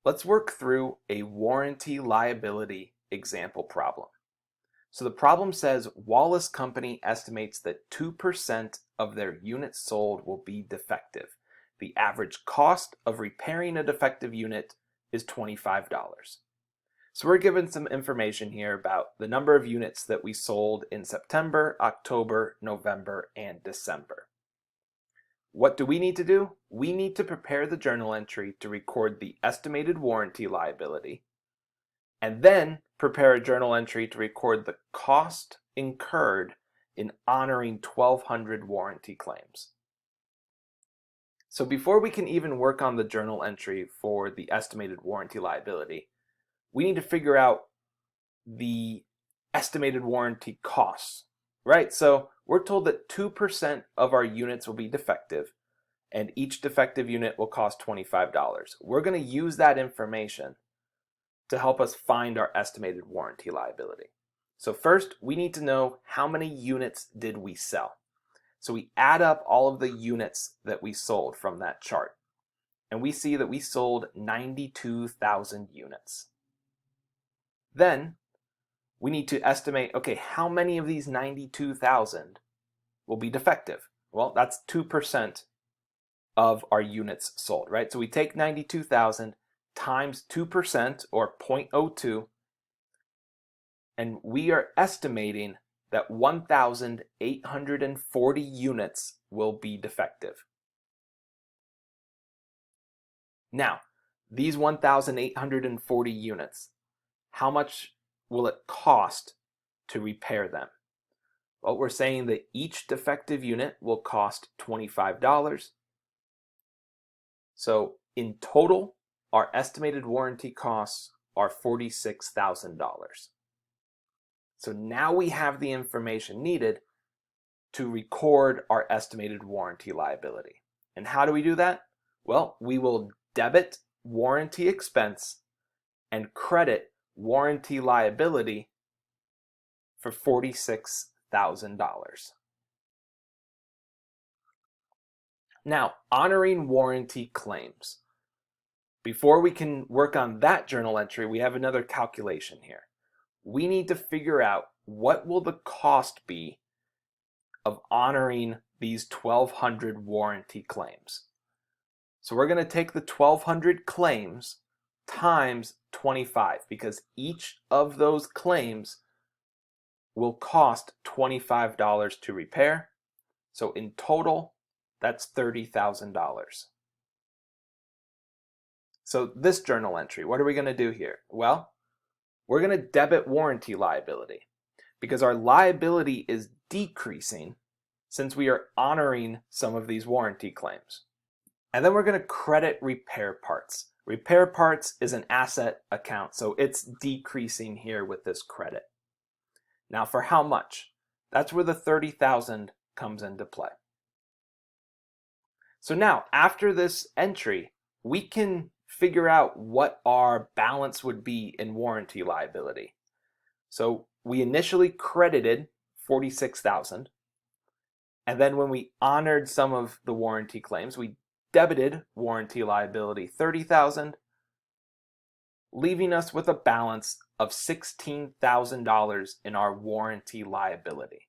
Let's work through a warranty liability example problem. So the problem says Wallace Company estimates that 2% of their units sold will be defective. The average cost of repairing a defective unit is $25. So we're given some information here about the number of units that we sold in September, October, November, and December. What do we need to do? We need to prepare the journal entry to record the estimated warranty liability, and then prepare a journal entry to record the cost incurred in honoring 1,200 warranty claims. So before we can even work on the journal entry for the estimated warranty liability, we need to figure out the estimated warranty costs, right? So we're told that 2% of our units will be defective, and each defective unit will cost $25. We're going to use that information to help us find our estimated warranty liability. So first, we need to know how many units did we sell. So we add up all of the units that we sold from that chart, and we see that we sold 92,000 units. Then we need to estimate, okay, how many of these 92,000 will be defective? Well, that's 2% of our units sold, right? So we take 92,000 times 2%, or 0.02, and we are estimating that 1,840 units will be defective. Now, these 1,840 units, how much will it cost to repair them? Well, we're saying that each defective unit will cost $25. So in total, our estimated warranty costs are $46,000. So now we have the information needed to record our estimated warranty liability. And how do we do that? Well, we will debit warranty expense and credit warranty liability for $46,000. Now, honoring warranty claims. Before we can work on that journal entry, we have another calculation here. We need to figure out what will the cost be of honoring these 1,200 warranty claims. So we're going to take the 1,200 claims times 25, because each of those claims will cost $25 to repair. So in total, that's $30,000. So this journal entry, what are we going to do here? Well, we're going to debit warranty liability because our liability is decreasing since we are honoring some of these warranty claims. And then we're going to credit repair parts. Repair parts is an asset account, so it's decreasing here with this credit. Now for how much? That's where the $30,000 comes into play. So now, after this entry, we can figure out what our balance would be in warranty liability. So we initially credited $46,000, and then when we honored some of the warranty claims, we debited warranty liability $30,000, leaving us with a balance of $16,000 in our warranty liability.